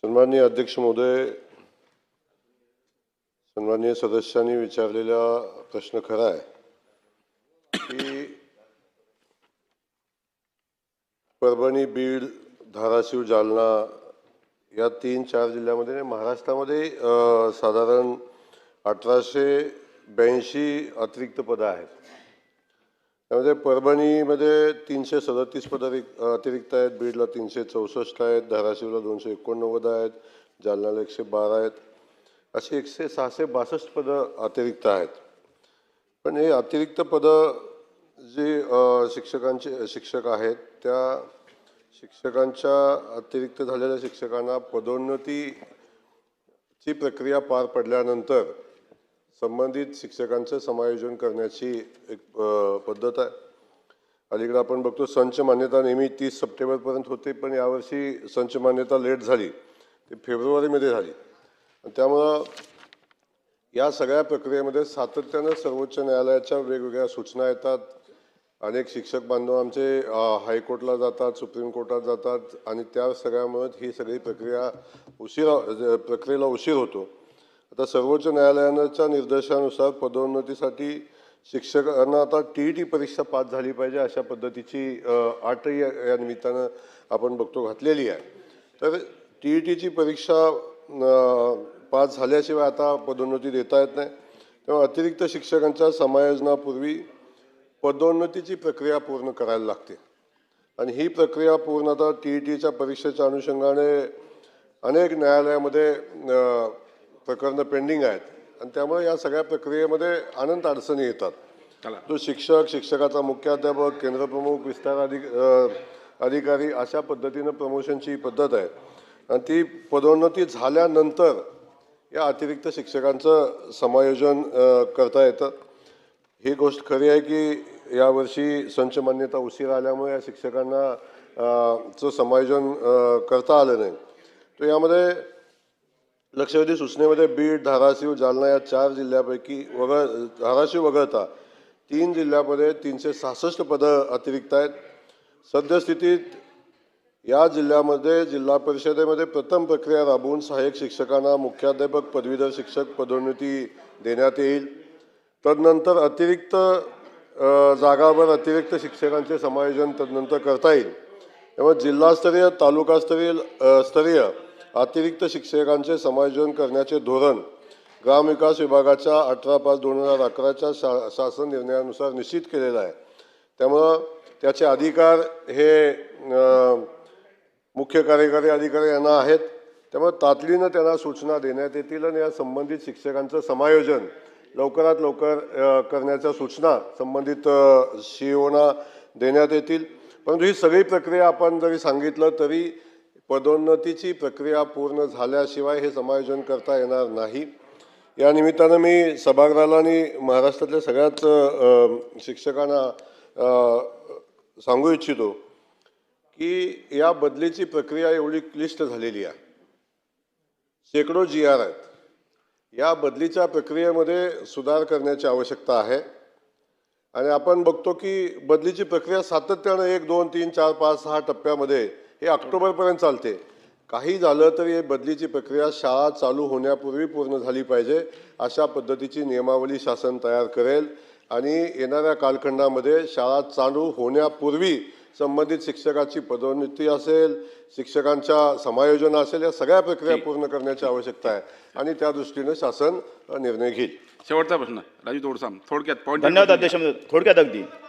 सन्माननीय अध्यक्ष महोदय, सन्माननीय सदस्यांनी विचारलेला प्रश्न खरा आहे की परभणी, बीड, धाराशिव, जालना या 3-4 जिल्ह्यामध्ये महाराष्ट्रामध्ये साधारण 1882 अतिरिक्त पदं आहेत। त्यामध्ये परभणीमध्ये 337 पदं अतिरिक्त आहेत, बीडला 364 आहेत, धाराशिवला 289 आहेत, जालन्याला 112 आहेत, अशी 662 पदं अतिरिक्त आहेत। पण हे अतिरिक्त पदं जे शिक्षक आहेत त्या शिक्षकांच्या अतिरिक्त झालेल्या शिक्षकांना पदोन्नतीची प्रक्रिया पार पडल्यानंतर संबंधित शिक्षकांचं समायोजन करण्याची एक पद्धत आहे। अलीकडे आपण बघतो संच मान्यता नेहमी 30 सप्टेंबरपर्यंत होते, पण यावर्षी संच मान्यता लेट झाली, ती फेब्रुवारीमध्ये झाली। त्यामुळं या सगळ्या प्रक्रियेमध्ये सातत्यानं सर्वोच्च न्यायालयाच्या वेगवेगळ्या सूचना येतात। अनेक शिक्षक बांधव आमचे हायकोर्टला जातात, सुप्रीम कोर्टात जातात आणि त्या सगळ्यामुळे ही सगळी प्रक्रियेला उशीर होतो। आता सर्वोच्च न्यायालयाच्या निर्देशानुसार पदोन्नतीसाठी शिक्षकांना आता TET परीक्षा पास झाली पाहिजे अशा पद्धतीची अटही या निमित्तानं आपण बघतो घातलेली आहे। तर TETची परीक्षा पास झाल्याशिवाय आता पदोन्नती देता येत नाही। तेव्हा अतिरिक्त शिक्षकांच्या समायोजनापूर्वी पदोन्नतीची प्रक्रिया पूर्ण करायला लागते आणि ही प्रक्रिया पूर्ण आता TETच्या परीक्षेच्या अनुषंगाने अनेक न्यायालयामध्ये प्रकरणं पेंडिंग आहेत आणि त्यामुळे या सगळ्या प्रक्रियेमध्ये अनंत अडचणी येतात। तो शिक्षकाचा मुख्याध्यापक, केंद्रप्रमुख, विस्तार अधिकारी अशा पद्धतीनं प्रमोशनची पद्धत आहे आणि ती पदोन्नती झाल्यानंतर या अतिरिक्त शिक्षकांचं समायोजन करता येतं। ही गोष्ट खरी आहे की यावर्षी संच मान्यता उशीर आल्यामुळे या शिक्षकांना चं समायोजन करता आलं नाही। तो यामध्ये लक्षवेधी सूचनेमध्ये बीड, धाराशिव, जालना या 4 जिल्ह्यापैकी धाराशिव वगळता 3 जिल्ह्यामध्ये 366 पदं अतिरिक्त आहेत। सद्यस्थितीत या जिल्ह्यामध्ये जिल्हा परिषदेमध्ये प्रथम प्रक्रिया राबवून सहाय्यक शिक्षकांना मुख्याध्यापक, पदवीधर शिक्षक पदोन्नती देण्यात येईल। तदनंतर अतिरिक्त जागावर अतिरिक्त शिक्षकांचे समायोजन तदनंतर करता येईल। त्यामुळे जिल्हास्तरीय, तालुकास्तरीय अतिरिक्त शिक्षकांचे समायोजन करण्याचे धोरण ग्रामविकास विभागाच्या 18/5/2011च्या शासन निर्णयानुसार निश्चित केलेलं आहे। त्यामुळं त्याचे अधिकार हे मुख्य कार्यकारी अधिकारी यांना आहेत। त्यामुळे तातडीनं त्यांना सूचना देण्यात येतील आणि या संबंधित शिक्षकांचं समायोजन लवकरात लवकर करण्याच्या सूचना संबंधित CEOना देण्यात येतील। परंतु ही सगळी प्रक्रिया आपण जरी सांगितलं तरी पदोन्नतीची प्रक्रिया पूर्ण झाल्याशिवाय हे समायोजन करता येणार नाही। या निमित्तानं मी सभागृहाला आणि महाराष्ट्रातल्या सगळ्याच शिक्षकांना सांगू इच्छितो की या बदलीची प्रक्रिया एवढी क्लिष्ट झालेली आहे, शेकडो GR आहेत। या बदलीच्या प्रक्रियेमध्ये सुधार करण्याची आवश्यकता आहे आणि आपण बघतो की बदलीची प्रक्रिया सातत्यानं 1, 2, 3, 4, 5, 6 टप्प्यामध्ये हे ऑक्टोबरपर्यंत चालते। काही झालं तरी हे बदलीची प्रक्रिया शाळा चालू होण्यापूर्वी पूर्ण झाली पाहिजे अशा पद्धतीची नियमावली शासन तयार करेल आणि येणाऱ्या कालखंडामध्ये शाळा चालू होण्यापूर्वी संबंधित शिक्षकाची पदोन्नती असेल, शिक्षकांच्या समायोजन असेल, या सगळ्या प्रक्रिया पूर्ण करण्याची आवश्यकता आहे आणि त्या दृष्टीने शासन निर्णय घेईल। शेवटचा प्रश्न राजू तोडसाम, थोडक्यात पॉइंट। धन्यवाद अध्यक्ष महोदय, थोडक्यात अगदी